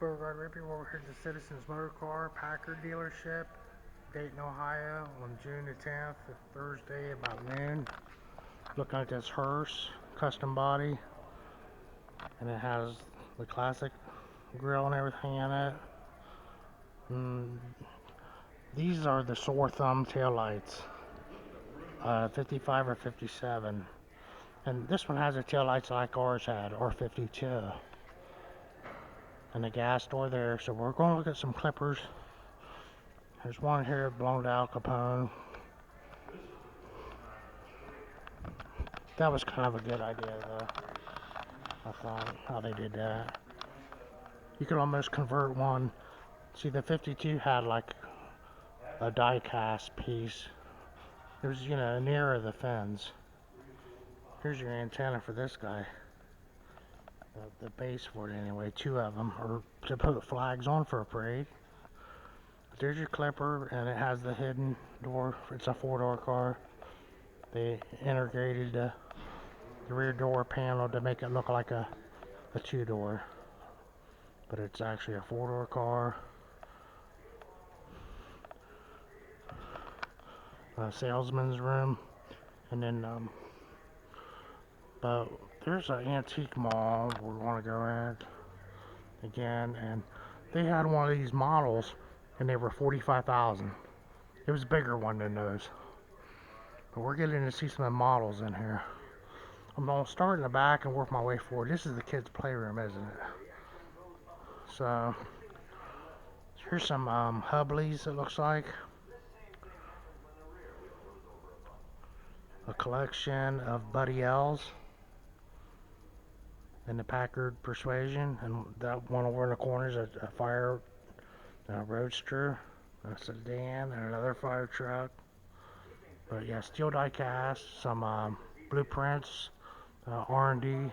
Beauregard Rippy. We're here at the Citizens Motorcar Packard dealership, Dayton, Ohio, on June the 10th, Thursday, about noon. Looking at this hearse, custom body, and it has the classic grill and everything in it. Mm, these are the sore thumb taillights, 55 or 57. And this one has the taillights like ours had, or 52. And the gas door there. So we're going to look at some clippers. There's one here blown to Al Capone. That was kind of a good idea though, I thought, how they did that. You could almost convert one. See, the 52 had like a die cast piece. It was, nearer the fins. Here's your antenna for this guy. The base for it anyway, two of them, or to put flags on for a parade. There's your clipper, and it has the hidden door. It's a four-door car. They integrated the rear door panel to make it look like a two-door, but it's actually a four-door car. Salesman's room, and then but there's an antique mall we're going to go at again, and they had one of these models, and they were 45,000. It was a bigger one than those, but we're getting to see some of the models in here. I'm going to start in the back and work my way forward. This is the kids' playroom, isn't it? So here's some Hubleys, it looks like. A collection of Buddy L's and the Packard Persuasion, and that one over in the corner is a fire roadster, a sedan, and another fire truck. But yeah, steel die cast, some blueprints, R&D,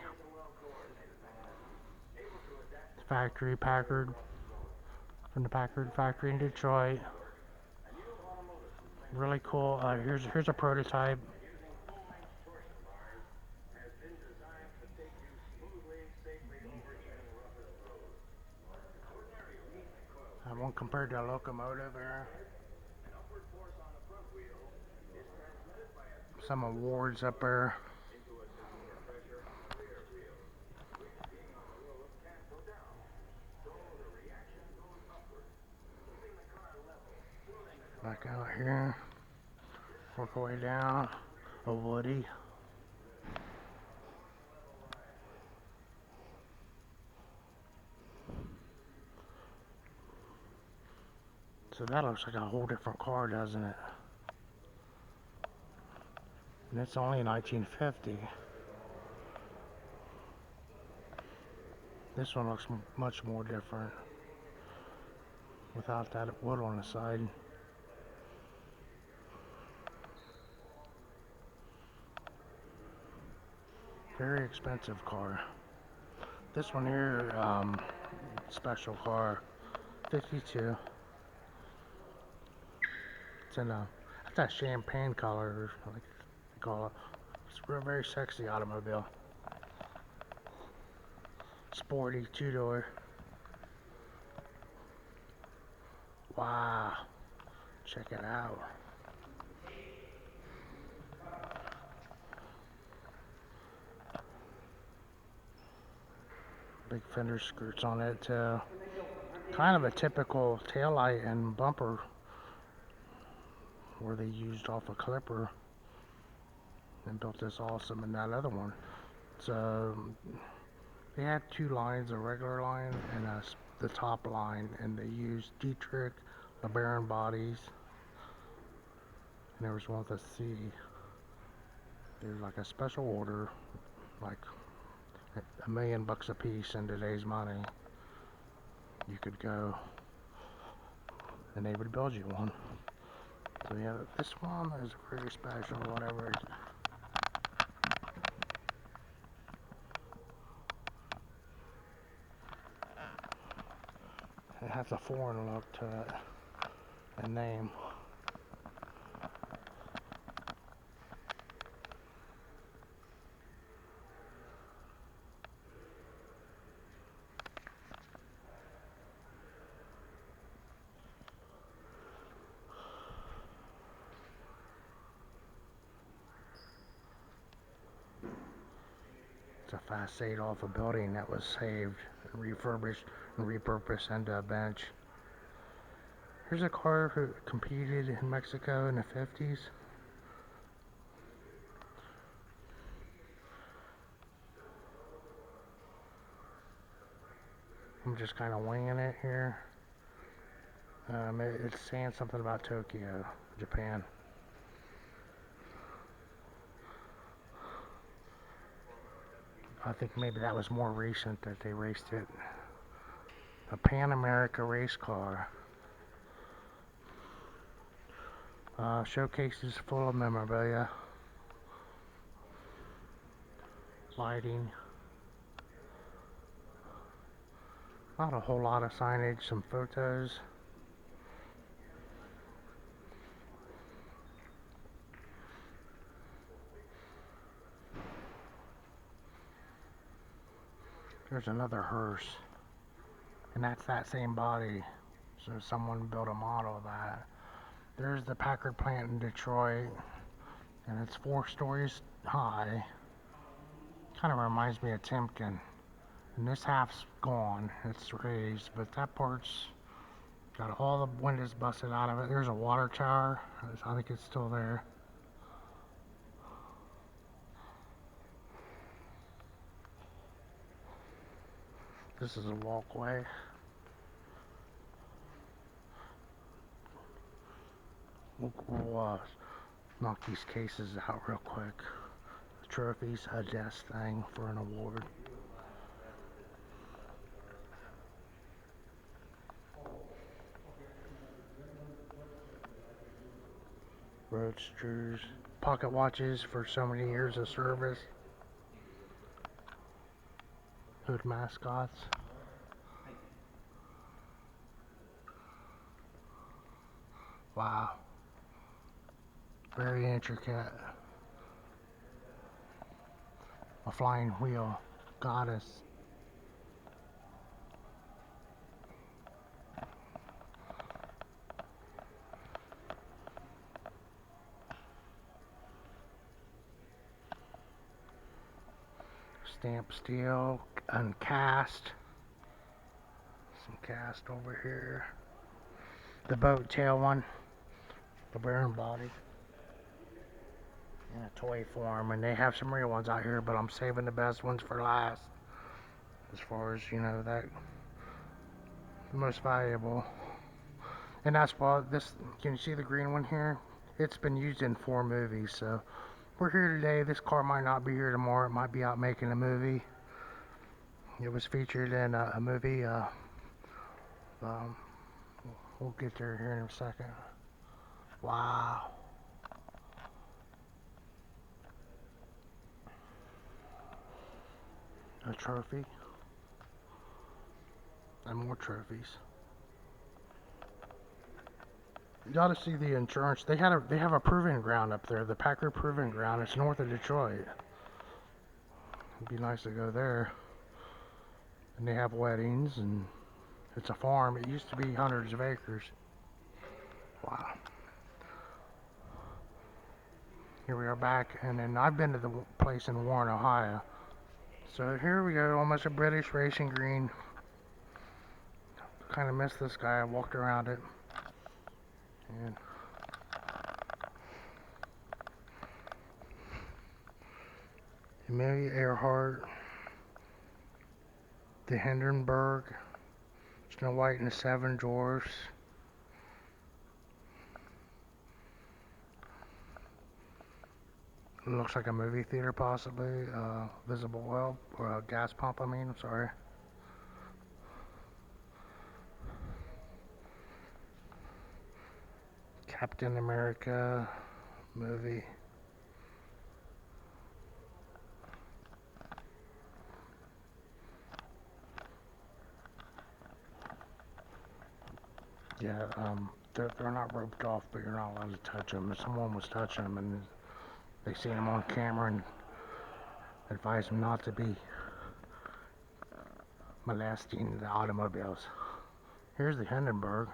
factory Packard, from the Packard factory in Detroit. Really cool. Here's a prototype. One compared to a locomotive there. Some awards up there. Back out here. Work our way down. A Woody. So that looks like a whole different car, doesn't it? And it's only 1950. This one looks much more different without that wood on the side. Very expensive car. This one here, special car, 52. It's in it's that champagne color, like they call it. It's a very sexy automobile. Sporty two-door. Wow, check it out. Big fender skirts on it too. Kind of a typical taillight and bumper where they used off a clipper and built this awesome and that other one. So they had two lines, a regular line and the top line, and they used Dietrich LeBaron bodies, and there was one with a C. There's like a special order, like $1 million a piece in today's money. You could go and they would build you one. So yeah, this one is very special, whatever. It has a foreign look to it, and name. facade off a building that was saved and refurbished and repurposed into a bench. Here's a car who competed in Mexico in the 50s. I'm just kind of winging it here. It's saying something about Tokyo, Japan. I think maybe that was more recent that they raced it. A Pan America race car. Showcases full of memorabilia. Lighting. Not a whole lot of signage, some photos. There's another hearse, and that's that same body, so someone built a model of that. There's the Packard plant in Detroit, and it's 4 stories high. Kind of reminds me of Timken, and this half's gone, it's raised, but that part's got all the windows busted out of it. There's a water tower, I think it's still there. This is a walkway. We'll knock these cases out real quick. The trophies, a desk thing for an award. Roadsters, pocket watches for so many years of service. Hood mascots. Wow. Very intricate. A flying wheel. Goddess. Stamp steel, uncast. Some cast over here. The boat tail one. The bearing body. In a toy form, and they have some real ones out here, but I'm saving the best ones for last. As far as, you know, that the most valuable. And that's why this, can you see the green one here? It's been used in 4 movies, so we're here today. This car might not be here tomorrow. It might be out making a movie. It was featured in a movie. We'll get there here in a second. Wow. A trophy. And more trophies. You gotta see the insurance. They have a proving ground up there, the Packard Proving Ground. It's north of Detroit. It'd be nice to go there. And they have weddings, and it's a farm. It used to be hundreds of acres. Wow. Here we are back, and then I've been to the place in Warren, Ohio. So here we go, almost a British racing green. Kind of missed this guy. I walked around it. And Amelia Earhart, the Hindenburg, Snow White and the 7 Dwarfs. It looks like a movie theater, possibly. Visible oil, or a gas pump, I'm sorry. Captain America movie. Yeah, they're not roped off, but you're not allowed to touch them. Someone was touching them, and they seen them on camera and advised them not to be molesting the automobiles. Here's the Hindenburg.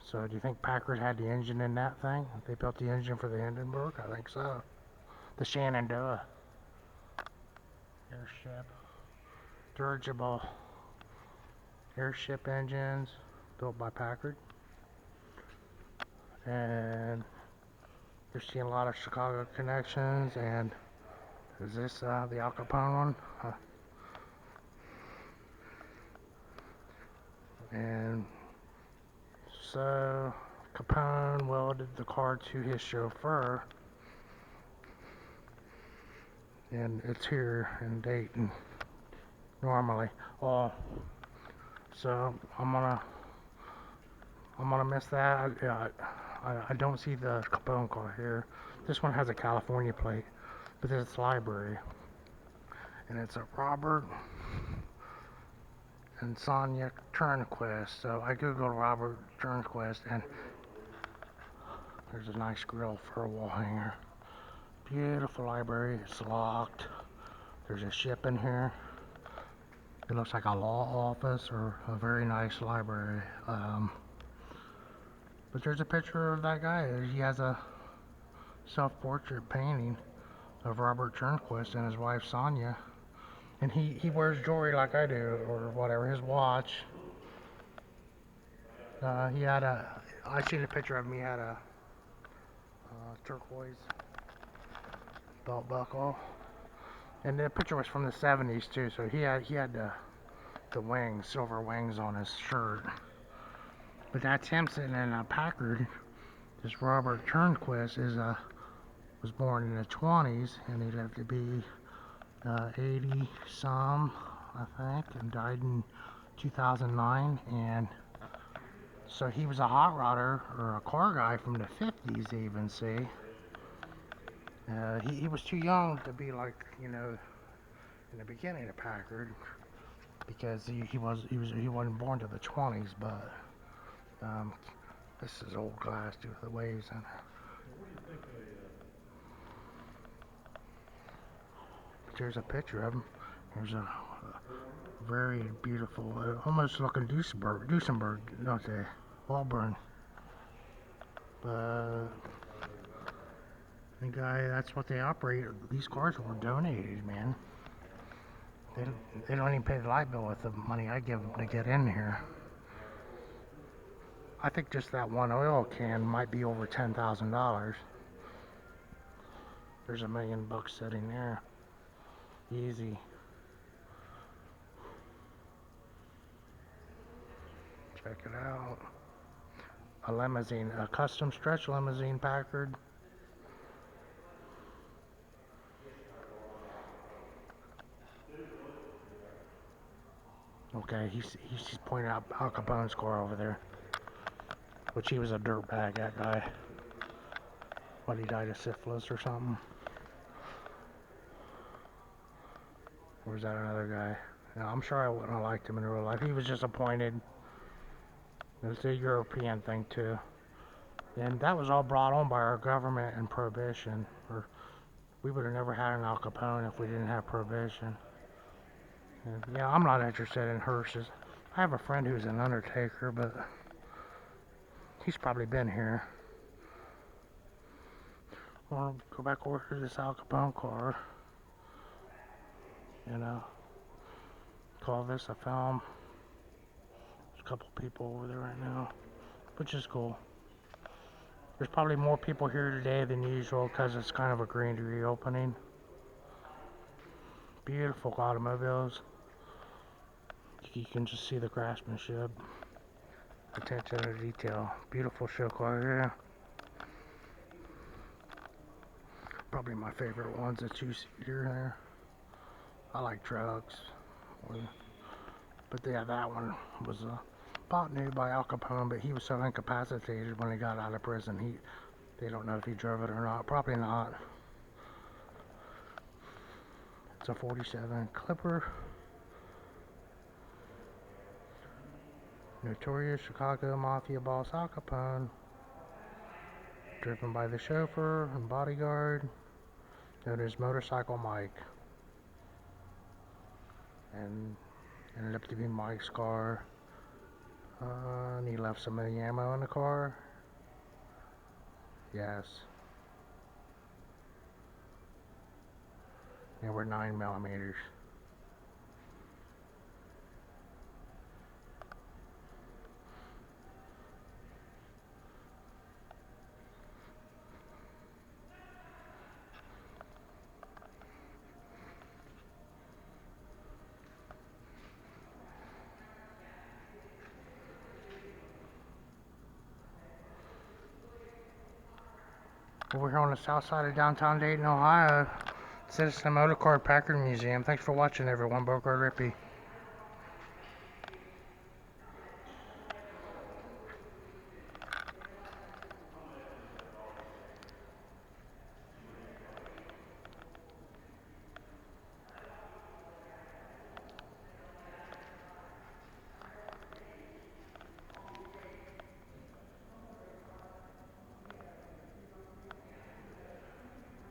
So do you think Packard had the engine in that thing? They built the engine for the Hindenburg? I think so. The Shenandoah. airship, dirigible airship engines built by Packard. And you're seeing a lot of Chicago connections. And is this the Al Capone one? And so Capone welded the car to his chauffeur, and it's here in Dayton normally. Well, so I'm gonna miss that. I don't see the Capone car here. This one has a California plate, but it's library, and it's a Robert and Sonia Turnquist. So I googled Robert Turnquist, and there's a nice grill for a wall hanger. Beautiful library. It's locked. There's a ship in here. It looks like a law office or a very nice library. But there's a picture of that guy. He has a self-portrait painting of Robert Turnquist and his wife Sonia. And he wears jewelry like I do, or whatever, his watch. I seen a picture of him, he had a turquoise belt buckle. And the picture was from the 70s too, so he had the wings, silver wings on his shirt. But that's him sitting in a Packard. This Robert Turnquist was born in the 20s, and he lived to be 80 some, I think, and died in 2009. And so he was a hot rodder or a car guy from the 50s, even. See, he was too young to be like, you know, in the beginning of Packard, because he wasn't born to the 20s. But this is old glass due to the waves in it. There's a picture of him. There's a very beautiful, almost looking Duesenberg, don't they? Auburn. But the guy, that's what they operate. These cars were donated, man. They don't even pay the light bill with the money I give them to get in here. I think just that one oil can might be over $10,000. There's $1 million sitting there. Easy. Check it out. A limousine, a custom stretch limousine Packard. Okay, he's pointing out Al Capone's car over there, which he was a dirtbag, that guy. What, he died of syphilis or something? Or was that another guy? No, I'm sure I wouldn't have liked him in real life. He was just appointed. It was a European thing too. And that was all brought on by our government and prohibition. Or we would have never had an Al Capone if we didn't have prohibition. And yeah, I'm not interested in hearses. I have a friend who's an undertaker, but he's probably been here. I'll go back over to this Al Capone car. You know, call this a film. There's a couple people over there right now, which is cool. There's probably more people here today than usual because it's kind of a grand reopening. Beautiful automobiles. You can just see the craftsmanship, attention to detail. Beautiful show car here. Probably my favorite one's a two-seater there. I like trucks. But yeah, that one was bought new by Al Capone, but he was so incapacitated when he got out of prison. They don't know if he drove it or not. Probably not. It's a 47 Clipper. Notorious Chicago Mafia boss Al Capone. Driven by the chauffeur and bodyguard, known as Motorcycle Mike. And ended up to be Mike's car. And he left some of the ammo in the car. Yes. They were 9mm. Over here on the south side of downtown Dayton, Ohio. Citizen Motorcar Packard Museum. Thanks for watching, everyone. Motorcar Rippy.